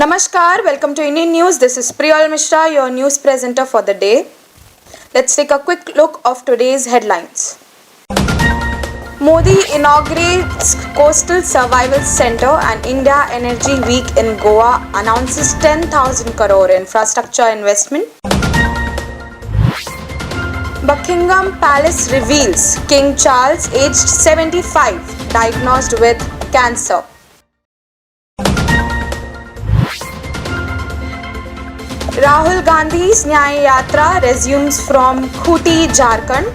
Namaskar, welcome to Indian News. This is Priyal Mishra, your news presenter for the day. Let's take a quick look of today's headlines. Modi inaugurates Coastal Survival Center and India Energy Week in Goa, announces 10,000 crore infrastructure investment. Buckingham Palace reveals King Charles, aged 75, diagnosed with cancer. Rahul Gandhi's Nyaya Yatra resumes from Khuti, Jharkhand.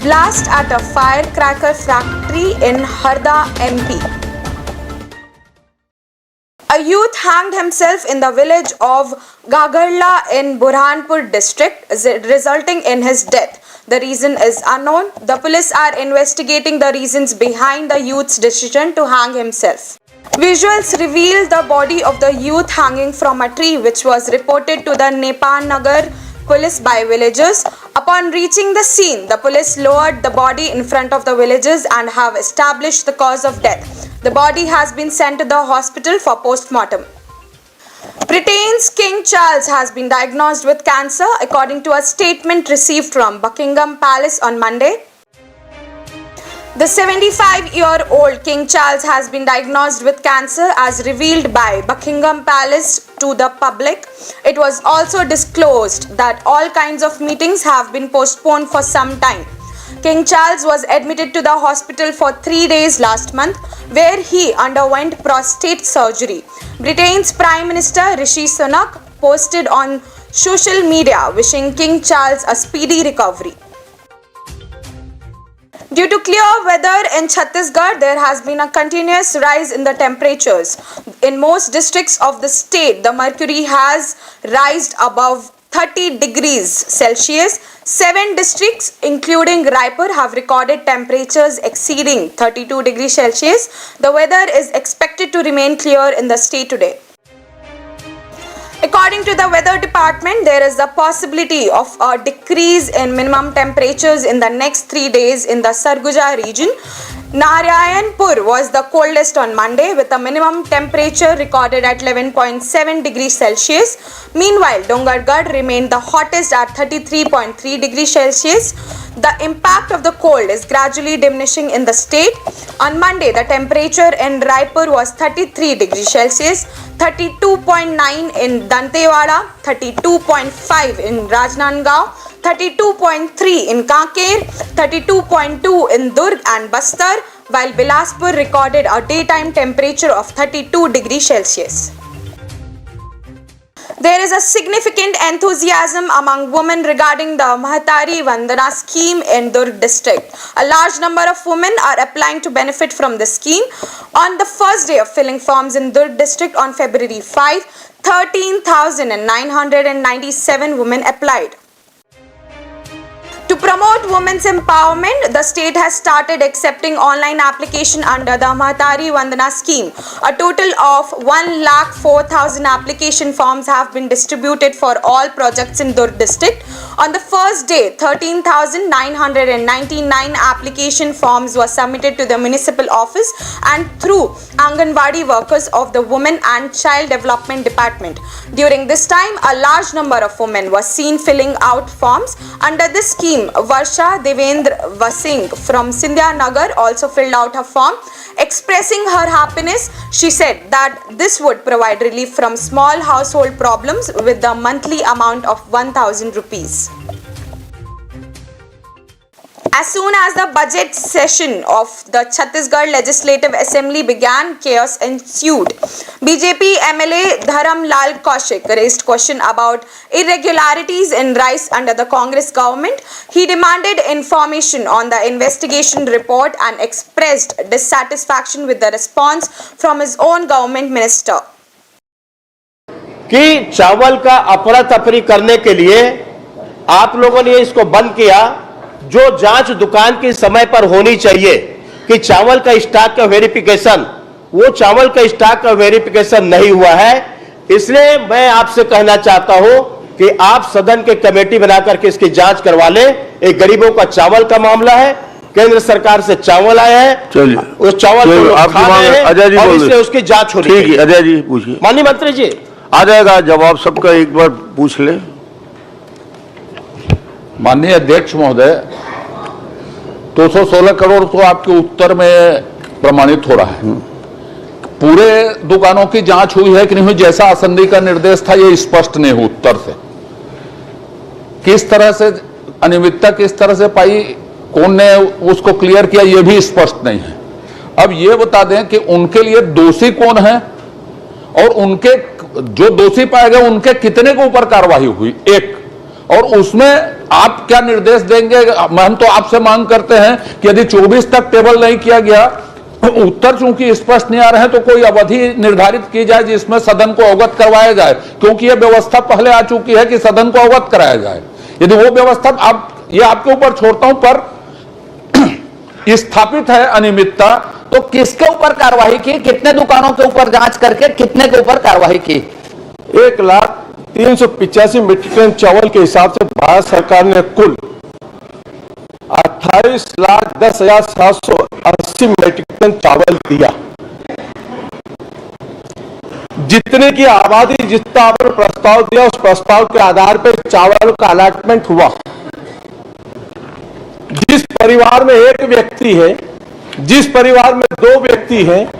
Blast at a firecracker factory in Harda, MP. A youth hanged himself in the village of Gagarla in Burhanpur district, resulting in his death. The reason is unknown. The police are investigating the reasons behind the youth's decision to hang himself. Visuals reveal the body of the youth hanging from a tree, which was reported to the Nepanagar police by villagers. Upon reaching the scene, the police lowered the body in front of the villagers and have established the cause of death. The body has been sent to the hospital for post-mortem. Britain's King Charles has been diagnosed with cancer, according to a statement received from Buckingham Palace on Monday. The 75-year-old King Charles has been diagnosed with cancer as revealed by Buckingham Palace to the public. It was also disclosed that all kinds of meetings have been postponed for some time. King Charles was admitted to the hospital for 3 days last month, where he underwent prostate surgery. Britain's Prime Minister Rishi Sunak posted on social media wishing King Charles a speedy recovery. Due to clear weather in Chhattisgarh, there has been a continuous rise in the temperatures. In most districts of the state, the mercury has risen above 30 degrees Celsius. 7 districts, including Raipur, have recorded temperatures exceeding 32 degrees Celsius. The weather is expected to remain clear in the state today. According to the weather department, there is a possibility of a decrease in minimum temperatures in the next 3 days in the Sarguja region. Narayanpur was the coldest on Monday, with a minimum temperature recorded at 11.7 degrees Celsius. Meanwhile, Dongargarh remained the hottest at 33.3 degrees Celsius. The impact of the cold is gradually diminishing in the state. On Monday, the temperature in Raipur was 33 degrees Celsius, 32.9 in Dantewada, 32.5 in Rajnandgaon, 32.3 in Kanker, 32.2 in Durg and Bastar, while Bilaspur recorded a daytime temperature of 32 degrees Celsius. There is a significant enthusiasm among women regarding the Mahatari Vandana scheme in Durg district. A large number of women are applying to benefit from the scheme. On the first day of filling forms in Durg district on February 5, 13,997 women applied. To promote women's empowerment, the state has started accepting online application under the Mahatari Vandana scheme. A total of 1,04,000 application forms have been distributed for all projects in Durg district. On the first day, 13,999 application forms were submitted to the municipal office and through Anganwadi workers of the Women and Child Development Department. During this time, a large number of women were seen filling out forms. Under this scheme, Varsha Devendra Vasing from Sindhya Nagar also filled out her form. Expressing her happiness, she said that this would provide relief from small household problems with the monthly amount of 1,000 rupees. As soon as the budget session of the Chhattisgarh Legislative Assembly began, chaos ensued. BJP MLA Dharam Lal Kaushik raised question about irregularities in rice under the Congress government. He demanded information on the investigation report and expressed dissatisfaction with the response from his own government minister. कि चावल का अफरा तफरी करने के लिए आप लोगों ने इसको बंद किया, जो जांच दुकान की समय पर होनी चाहिए कि चावल का स्टॉक का वेरिफिकेशन, वो चावल का स्टॉक का वेरिफिकेशन नहीं हुआ है। इसलिए मैं आपसे कहना चाहता हूं कि आप सदन के कमेटी बनाकर के इसकी जांच करवा लें। एक गरीबों का चावल का मामला है, केंद्र सरकार से चावल आया है, चलिए उस चावल को लोग आपकी खा मांग रहे हैं अजय जी और बोल इसलिए रहे। उसकी जांच होनी ठीक है चाहिए। अजय जी पूछिए, माननीय मंत्री जी, आ जाएगा जवाब सबका, एक बार पूछ ले। माननीय अध्यक्ष महोदय, 216 करोड़ तो आपके उत्तर में प्रमाणित हो रहा है। पूरे दुकानों की जांच हुई है कि नहीं हुई, जैसा आसंदी का निर्देश था, ये स्पष्ट नहीं हुआ उत्तर से। किस तरह से अनियमितता किस तरह से पाई, कौन ने उसको क्लियर किया, ये भी स्पष्ट नहीं है। अब ये बता दें कि उनके लिए दोषी कौन है और उनके जो दोषी पाए गए उनके कितने के ऊपर कार्रवाई हुई, एक। और उसमें आप क्या निर्देश देंगे? हम तो आपसे मांग करते हैं कि यदि 24 तक टेबल नहीं किया गया, उत्तर चूंकि स्पष्ट नहीं आ रहे हैं, तो कोई अवधि निर्धारित की जाए जिसमें सदन को अवगत करवाया जाए, क्योंकि यह व्यवस्था पहले आ चुकी है कि सदन को अवगत कराया जाए। यदि वो व्यवस्था, आप ये आपके ऊपर छोड़ता हूं, पर स्थापित है अनियमितता, तो किसके ऊपर कार्रवाई की, कितने दुकानों के ऊपर जांच करके कितने के ऊपर कार्रवाई की? 1,385 मीट्रिक टन चावल के हिसाब से भारत सरकार ने कुल 28,10,780 मीट्रिक टन चावल दिया। जितने की आबादी जितना आपने प्रस्ताव दिया, उस प्रस्ताव के आधार पर चावल का अलॉटमेंट हुआ। जिस परिवार में एक व्यक्ति है, जिस परिवार में 2 व्यक्ति हैं,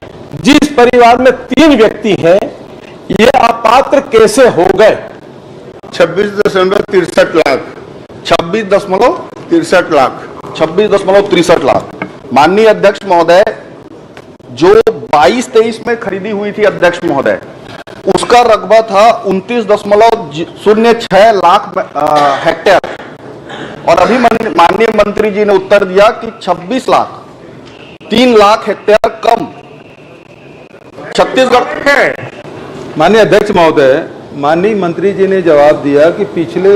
जिस परिवार में 3 व्यक्ति हैं, ये अपात्र कैसे हो गए? 26.63 लाख 26.63 लाख 26.63 लाख। माननीय अध्यक्ष महोदय, जो 22-23 में खरीदी हुई थी अध्यक्ष महोदय, उसका रकबा था 29.06 लाख हेक्टेयर, और अभी माननीय मंत्री जी ने उत्तर दिया कि 26 लाख 3 लाख हेक्टेयर कम। छत्तीसगढ़ है। माननीय अध्यक्ष महोदय, माननीय मंत्री जी ने जवाब दिया कि पिछले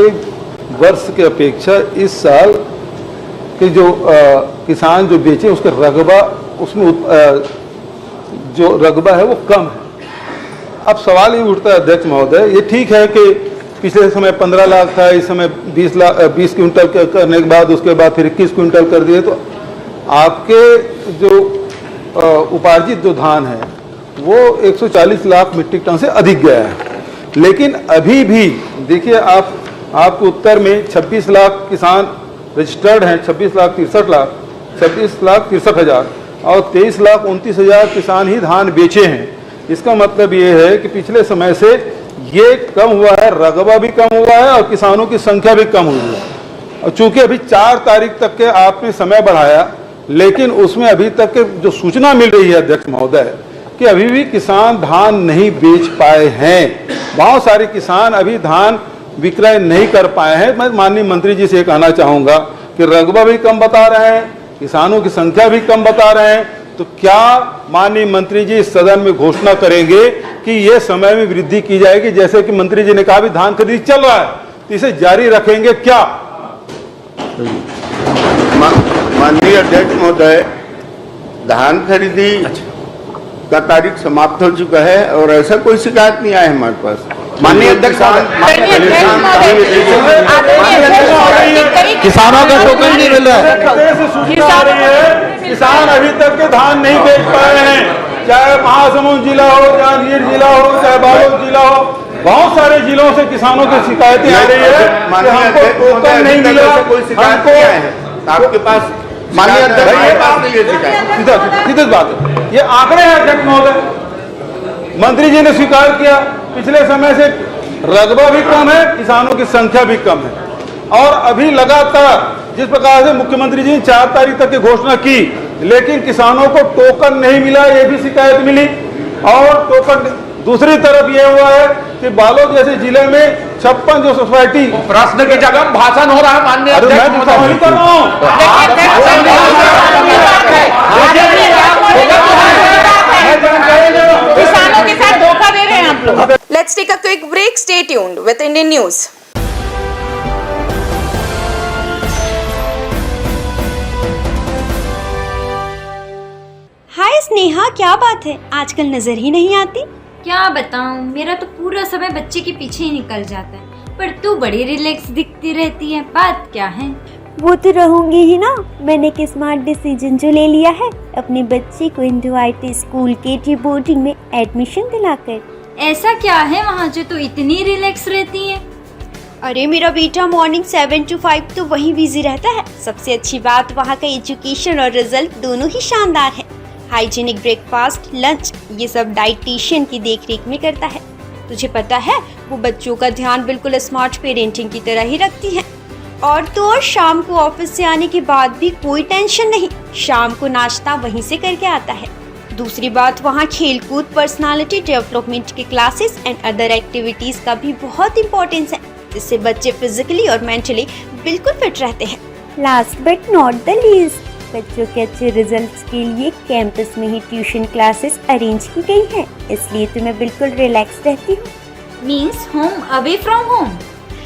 वर्ष के अपेक्षा इस साल के जो किसान जो बेचे उसका रकबा, उसमें जो रकबा है वो कम है। अब सवाल ये उठता है अध्यक्ष महोदय, ये ठीक है कि पिछले समय 15 लाख था, इस समय 20 क्विंटल करने के बाद उसके बाद फिर 21 क्विंटल कर दिए, तो आपके जो उपार्जित जो धान है वो 140 लाख मीट्रिक टन से अधिक गया है। लेकिन अभी भी देखिए, आपके उत्तर में 26 लाख किसान रजिस्टर्ड हैं, 26,63,00,000 और 23,29,000 किसान ही धान बेचे हैं। इसका मतलब ये है कि पिछले समय से ये कम हुआ है, रकबा भी कम हुआ है और किसानों की संख्या भी कम हुई है। और चूंकि अभी 4 तारीख तक के आपने समय बढ़ाया, लेकिन उसमें अभी तक के जो सूचना मिल रही है अध्यक्ष महोदय कि अभी भी किसान धान नहीं बेच पाए हैं। बहुत सारे किसान अभी धान विक्रय नहीं कर पाए हैं। मैं माननीय मंत्री जी से ये कहना चाहूँगा कि रकबा भी कम बता रहे हैं, किसानों की संख्या भी कम बता रहे हैं, तो क्या माननीय मंत्री जी इस सदन में घोषणा करेंगे कि ये समय में वृद्धि की जाएगी? जैसे कि मंत्री जी ने कहा भी धान खरीद चल रहा है, तो इसे जारी रखेंगे क्या? माननीय अध्यक्ष महोदय, धान खरीदी का तारीख समाप्त हो चुका है और ऐसा कोई शिकायत नहीं आया हमारे पास। माननीय अध्यक्ष किसानों का टोकन नहीं मिल रहा है। किसान अभी तक के धान नहीं बेच पाए हैं, चाहे महासमुंद जिला हो, जांजगीर जिला हो, चाहे बालोद जिला हो। बहुत सारे जिलों से किसानों की शिकायतें आ रही है कि हमको टोकन नहीं मिला, कोई शिकायत नहीं आया है आपके पास? माननीय अध्यक्ष सीधी बात है, ये आंकड़े हैं अध्यक्ष महोदय। मंत्री जी ने स्वीकार किया पिछले समय से रकबा भी कम है, किसानों की संख्या भी कम है। और अभी लगातार जिस प्रकार से मुख्यमंत्री जी ने 4 तारीख तक की घोषणा की, लेकिन किसानों को टोकन नहीं मिला, ये भी शिकायत मिली। और टोकन दूसरी तरफ ये हुआ है कि बालोद जैसे जिले में 56 जो सोसाइटी, प्रश्न की जगह भाषण हो रहा है माननीय अध्यक्ष महोदय। कर रहा हूँ। किसानों के साथ धोखा दे रहे हैं आप लोग। Let's take a quick break. Stay tuned with Indian News. हाय स्नेहा, क्या बात है, आजकल नजर ही नहीं आती। क्या बताऊं, मेरा तो पूरा समय बच्चे के पीछे ही निकल जाता है, पर तू बड़ी रिलैक्स दिखती रहती है, बात क्या है? वो तो रहूंगी ही ना। मैंने एक स्मार्ट डिसीजन जो ले लिया है, अपने बच्चे को इंडो IT स्कूल के बोर्डिंग में एडमिशन दिलाकर। ऐसा क्या है वहाँ जो तो इतनी रिलैक्स रहती है? अरे मेरा बेटा मॉर्निंग 7 to 5 तो वहीं बिजी रहता है। सबसे अच्छी बात वहाँ का एजुकेशन और रिजल्ट दोनों ही शानदार है। हाइजीनिक ब्रेकफास्ट, लंच ये सब डाइटिशियन की देखरेख में करता है। तुझे पता है वो बच्चों का ध्यान बिल्कुल स्मार्ट पेरेंटिंग की तरह ही रखती है। और तो और शाम को ऑफिस से आने के बाद भी कोई टेंशन नहीं, शाम को नाश्ता वहीं से करके आता है। दूसरी बात, वहाँ खेलकूद, पर्सनालिटी डेवलपमेंट के क्लासेस एंड अदर एक्टिविटीज का भी बहुत इम्पोर्टेंस है, जिससे बच्चे फिजिकली और मेंटली बिल्कुल फिट रहते हैं। Last but not the least, बच्चों के अच्छे रिजल्ट्स के लिए कैंपस में ही ट्यूशन क्लासेस अरेंज की गई हैं, इसलिए तो मैं बिल्कुल रिलैक्स रहती हूँ। Means home away from home.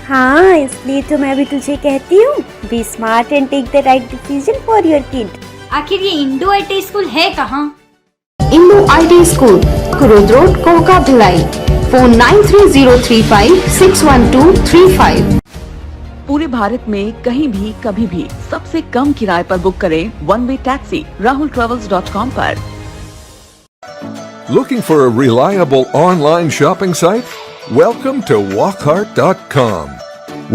हाँ, इसलिए तो मैं भी तुझे कहती हूँ, be smart and take the right decision for your kid. आखिर ये इंडो IT स्कूल है कहाँ? Indo IT school, Kurud road, Koka Bhilai. Phone 9303561235। पूरे भारत में कहीं भी कभी भी सबसे कम किराए पर बुक करें वन वे टैक्सी rahultravels.com पर। Looking for a reliable online shopping site? Welcome to walkhart.com.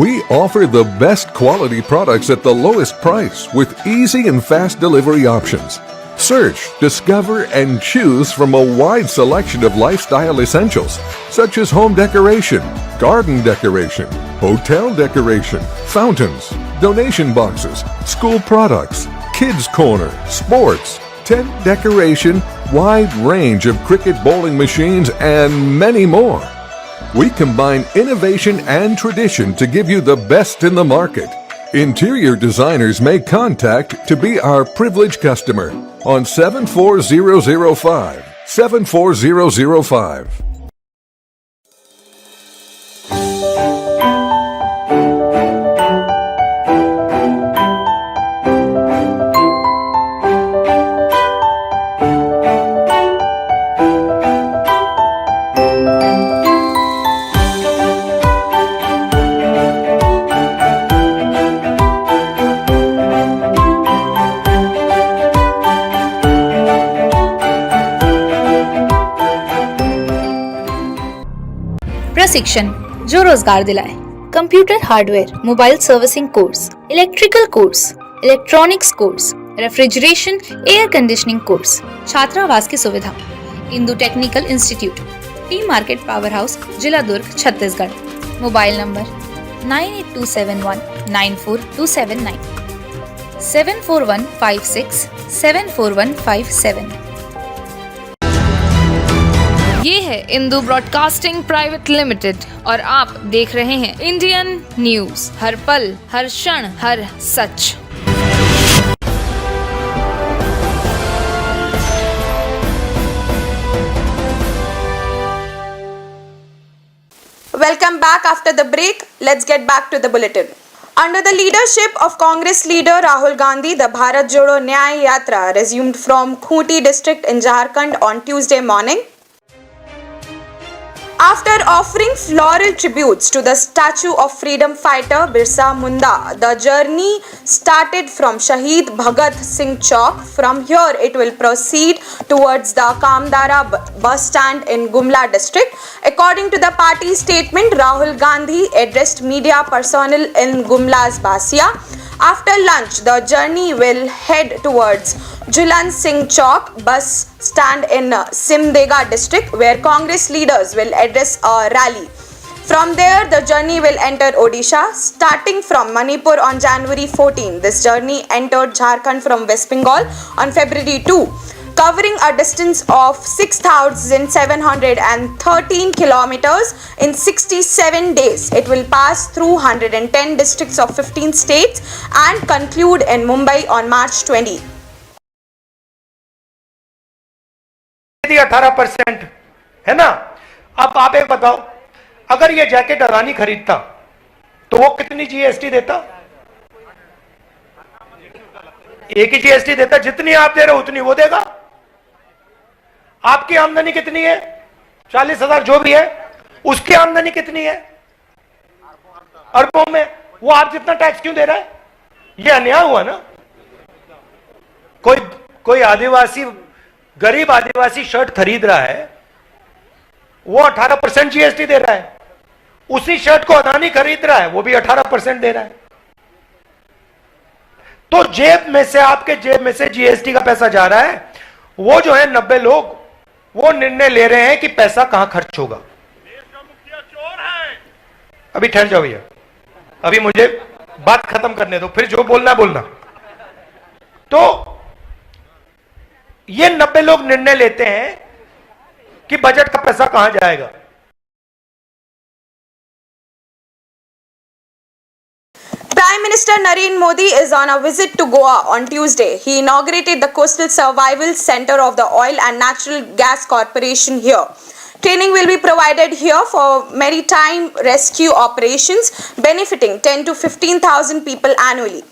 We offer the best quality products at the lowest price with easy and fast delivery options. Search, discover, and choose from a wide selection of lifestyle essentials such as home decoration, garden decoration, hotel decoration, fountains, donation boxes, school products, kids corner, sports, tent decoration, wide range of cricket bowling machines, and many more. We combine innovation and tradition to give you the best in the market. Interior designers may contact to be our privileged customer on 74005. 74005. प्रशिक्षण जो रोजगार दिलाए। Computer hardware, mobile servicing course, electrical course, electronics course, refrigeration, air conditioning course, छात्रावास की सुविधा। Indu technical institute, T market power house, जिला दुर्ग, Chhattisgarh. Mobile number 9827194279, 74156741157। ये है इंदु ब्रॉडकास्टिंग प्राइवेट लिमिटेड और आप देख रहे हैं इंडियन न्यूज, हर पल, हर क्षण, हर सच। Welcome back after the break. Let's get back to the bulletin. Under the leadership of Congress leader Rahul Gandhi, the Bharat Jodo Nyay Yatra resumed from Khunti district in Jharkhand on Tuesday morning. After offering floral tributes to the statue of freedom fighter Birsa Munda, the journey started from Shahid Bhagat Singh Chowk. From here, it will proceed towards the Kamdara bus stand in Gumla district. According to the party statement, Rahul Gandhi addressed media personnel in Gumla's Basia. After lunch, the journey will head towards Julan Singh Chowk bus stand in Simdega district, where Congress leaders will address a rally. From there, the journey will enter Odisha, starting from Manipur on January 14. This journey entered Jharkhand from West Bengal on February 2. Covering a distance of 6,713 kilometers in 67 days. It will pass through 110 districts of 15 states and conclude in Mumbai on March 20. 18% है ना। अब आप एक बताओ, अगर ये jacket Adani खरीदता तो वो कितनी जीएसटी देता? एक ही जीएसटी देता, जितनी आप दे रहे हो उतनी वो देगा। आपकी आमदनी कितनी है? 40,000 जो भी है, उसकी आमदनी कितनी है? अरबों में। वो आप जितना टैक्स क्यों दे रहा है? ये अन्याय हुआ ना। कोई आदिवासी, गरीब आदिवासी शर्ट खरीद रहा है, वो 18% जीएसटी दे रहा है। उसी शर्ट को अदानी खरीद रहा है, वो भी 18% दे रहा है। तो जेब में से, आपके जेब में से जीएसटी का पैसा जा रहा है। वो जो है 90 लोग वो निर्णय ले रहे हैं कि पैसा कहां खर्च होगा। अभी ठहर जाओ भैया, अभी मुझे बात खत्म करने दो, फिर जो बोलना बोलना। तो ये 90 लोग निर्णय लेते हैं कि बजट का पैसा कहां जाएगा। Prime Minister Narendra Modi is on a visit to Goa on Tuesday. He inaugurated the Coastal Survival Center of the Oil and Natural Gas Corporation here. Training will be provided here for maritime rescue operations, benefiting 10 to 15,000 people annually.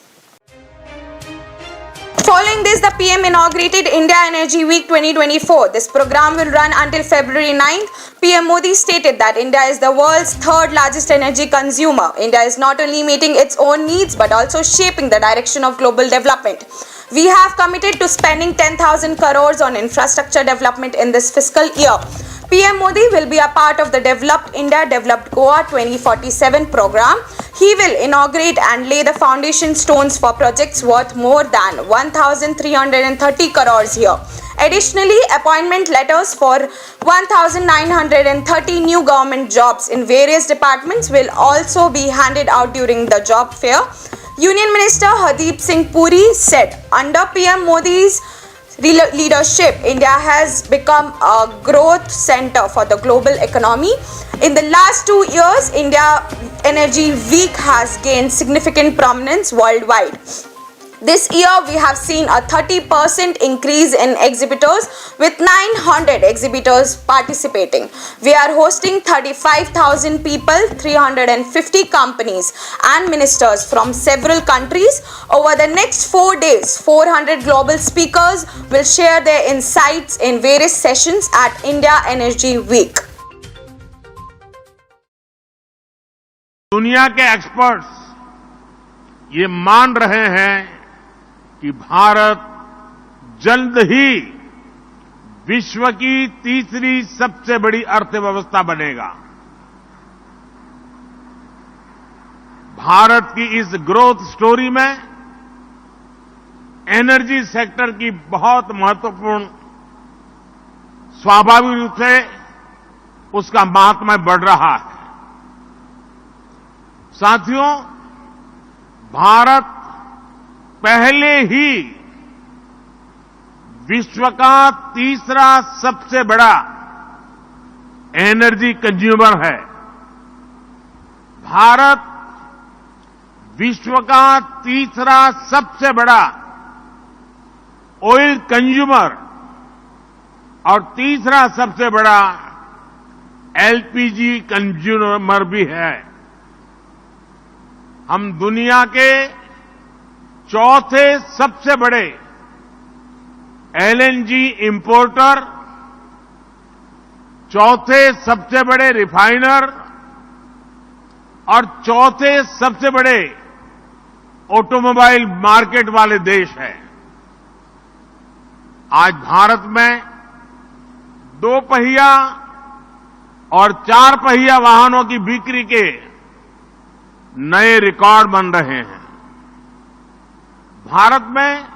Following this, the PM inaugurated India Energy Week 2024. This program will run until February 9th. PM Modi stated that India is the world's third largest energy consumer. India is not only meeting its own needs but also shaping the direction of global development. We have committed to spending 10,000 crores on infrastructure development in this fiscal year. PM Modi will be a part of the Developed India, Developed Goa 2047 program. He will inaugurate and lay the foundation stones for projects worth more than 1,330 crores here. Additionally, appointment letters for 1,930 new government jobs in various departments will also be handed out during the job fair. Union Minister Hardeep Singh Puri said, under PM Modi's leadership, India has become a growth center for the global economy. In the last 2 years, India Energy Week has gained significant prominence worldwide. This year, we have seen a 30% increase in exhibitors with 900 exhibitors participating. We are hosting 35,000 people, 350 companies and ministers from several countries. Over the next 4 days, 400 global speakers will share their insights in various sessions at India Energy Week. दुनिया के experts ये मान रहे हैं कि भारत जल्द ही विश्व की तीसरी सबसे बड़ी अर्थव्यवस्था बनेगा। भारत की इस ग्रोथ स्टोरी में एनर्जी सेक्टर की बहुत महत्वपूर्ण, स्वाभाविक रूप से उसका महात्म्य बढ़ रहा है। साथियों, भारत पहले ही विश्व का तीसरा सबसे बड़ा एनर्जी कंज्यूमर है। भारत विश्व का तीसरा सबसे बड़ा ऑयल कंज्यूमर और तीसरा सबसे बड़ा एलपीजी कंज्यूमर भी है। हम दुनिया के चौथे सबसे बड़े एलएनजी इंपोर्टर, चौथे सबसे बड़े रिफाइनर और चौथे सबसे बड़े ऑटोमोबाइल मार्केट वाले देश हैं। आज भारत में 2 पहिया और 4 पहिया वाहनों की बिक्री के नए रिकॉर्ड बन रहे हैं। भारत में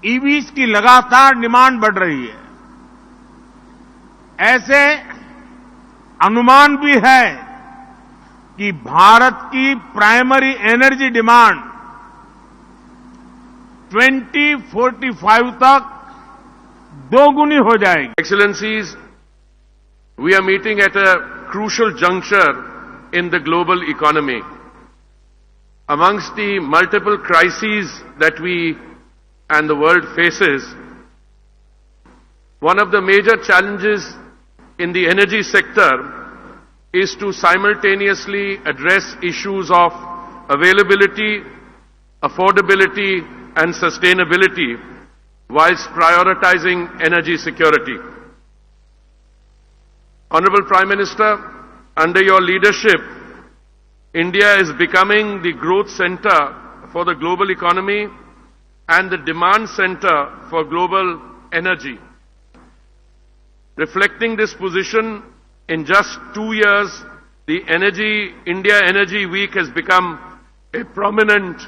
ईवीज की लगातार डिमांड बढ़ रही है। ऐसे अनुमान भी है कि भारत की प्राइमरी एनर्जी डिमांड 2045 तक दोगुनी हो जाएगी। Excellencies, we are meeting at a crucial juncture in the global economy. Amongst the multiple crises that we and the world faces, one of the major challenges in the energy sector is to simultaneously address issues of availability, affordability, and sustainability whilst prioritizing energy security. Honorable Prime Minister, under your leadership, India is becoming the growth center for the global economy and the demand center for global energy. Reflecting this position, in just 2 years, the India Energy Week has become a prominent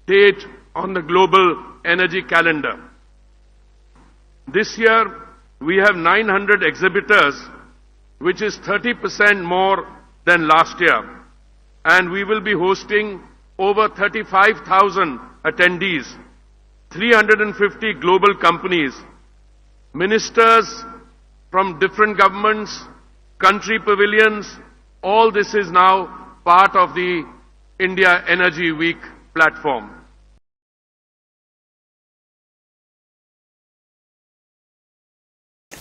date on the global energy calendar. This year, we have 900 exhibitors, which is 30% more than last year, and we will be hosting over 35,000 attendees, 350 global companies, ministers from different governments, country pavilions. All this is now part of the India Energy Week platform.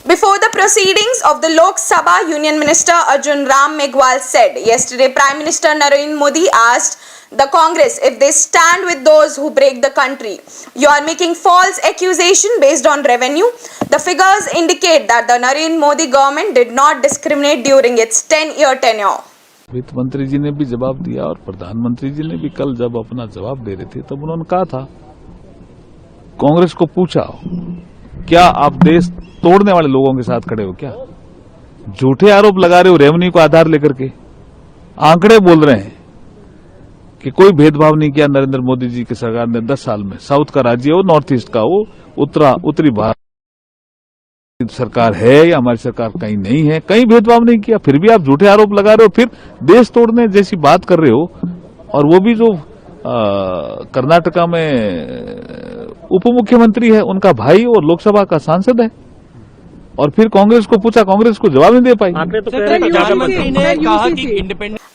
Before the proceedings of the Lok Sabha, Union Minister Arjun Ram Meghwal said yesterday Prime Minister Narendra Modi asked the Congress if they stand with those who break the country. You are making false accusation based on revenue. The figures indicate that the Narendra Modi government did not discriminate during its 10-year tenure. वित्त मंत्री जी ने भी जवाब दिया और प्रधानमंत्री जी ने भी कल जब अपना जवाब दे रहे थे तब उन्होंने कहा था, कांग्रेस को पूछा क्या आप देश तोड़ने वाले लोगों के साथ खड़े हो? क्या झूठे आरोप लगा रहे हो रेवेन्यू को आधार लेकर के? आंकड़े बोल रहे हैं कि कोई भेदभाव नहीं किया नरेंद्र मोदी जी की सरकार ने 10 साल में। साउथ का राज्य हो, नॉर्थ ईस्ट का हो, उत्तरी भारत सरकार है या हमारी सरकार कहीं नहीं है, कहीं भेदभाव नहीं किया। फिर भी आप झूठे आरोप लगा रहे हो, फिर देश तोड़ने जैसी बात कर रहे हो। और वो भी जो कर्नाटका में उप मुख्यमंत्री है, उनका भाई और लोकसभा का सांसद है। और फिर कांग्रेस को पूछा, कांग्रेस को जवाब नहीं दे पाई।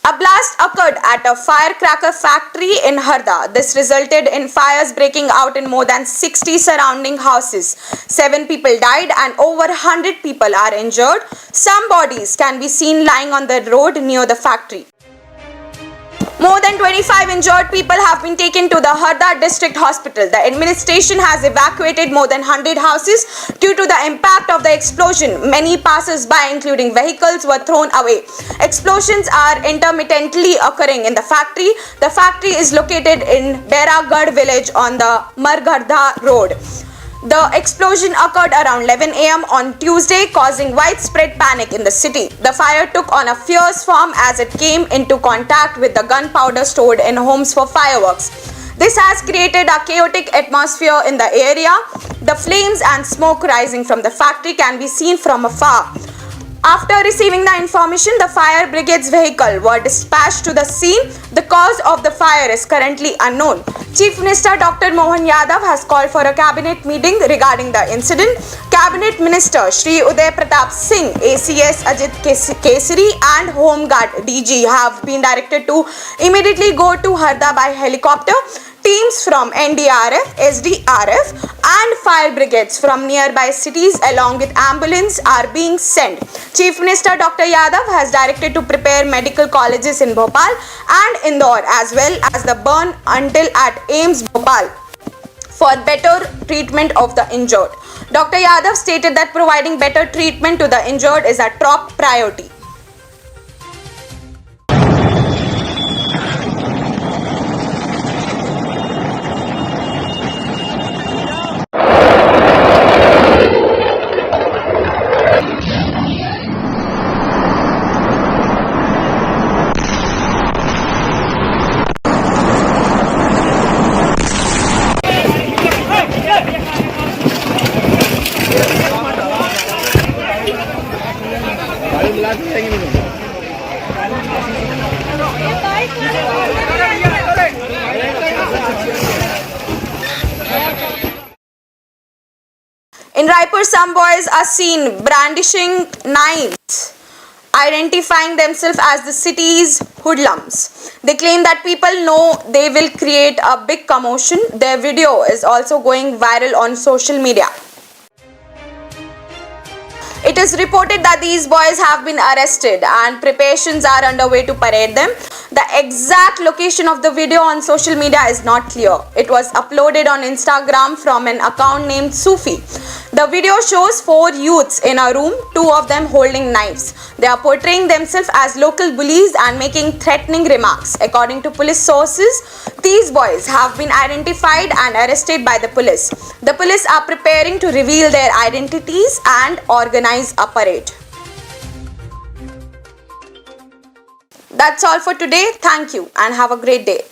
A blast occurred at a firecracker factory in Harda. This resulted in fires breaking out in more than 60 surrounding houses. 7 people died and over 100 people are injured. Some bodies can be seen lying on the road near the factory. More than 25 injured people have been taken to the Harda district hospital. The administration has evacuated more than 100 houses due to the impact of the explosion. Many passers-by, including vehicles, were thrown away. Explosions are intermittently occurring in the factory. The factory is located in Beragarh village on the Margardha road. The explosion occurred around 11 a.m. on Tuesday, causing widespread panic in the city. The fire took on a fierce form as it came into contact with the gunpowder stored in homes for fireworks. This has created a chaotic atmosphere in the area. The flames and smoke rising from the factory can be seen from afar. After receiving the information, the fire brigade's vehicle were dispatched to the scene. The cause of the fire is currently unknown. Chief Minister Dr. Mohan Yadav has called for a cabinet meeting regarding the incident. Cabinet Minister Shri Uday Pratap Singh, ACS Ajit Kesari and Home Guard DG have been directed to immediately go to Harda by helicopter. Teams from NDRF, SDRF and fire brigades from nearby cities along with ambulance are being sent. Chief Minister Dr. Yadav has directed to prepare medical colleges in Bhopal and Indore as well as the burn until at AIIMS Bhopal for better treatment of the injured. Dr. Yadav stated that providing better treatment to the injured is a top priority. In Raipur, some boys are seen brandishing knives, identifying themselves as the city's hoodlums. They claim that people know they will create a big commotion. Their video is also going viral on social media. It is reported that these boys have been arrested and preparations are underway to parade them. The exact location of the video on social media is not clear. It was uploaded on Instagram from an account named Sufi. The video shows 4 youths in a room, 2 of them holding knives. They are portraying themselves as local bullies and making threatening remarks. According to police sources, these boys have been identified and arrested by the police. The police are preparing to reveal their identities and organize a parade. That's all for today. Thank you and have a great day.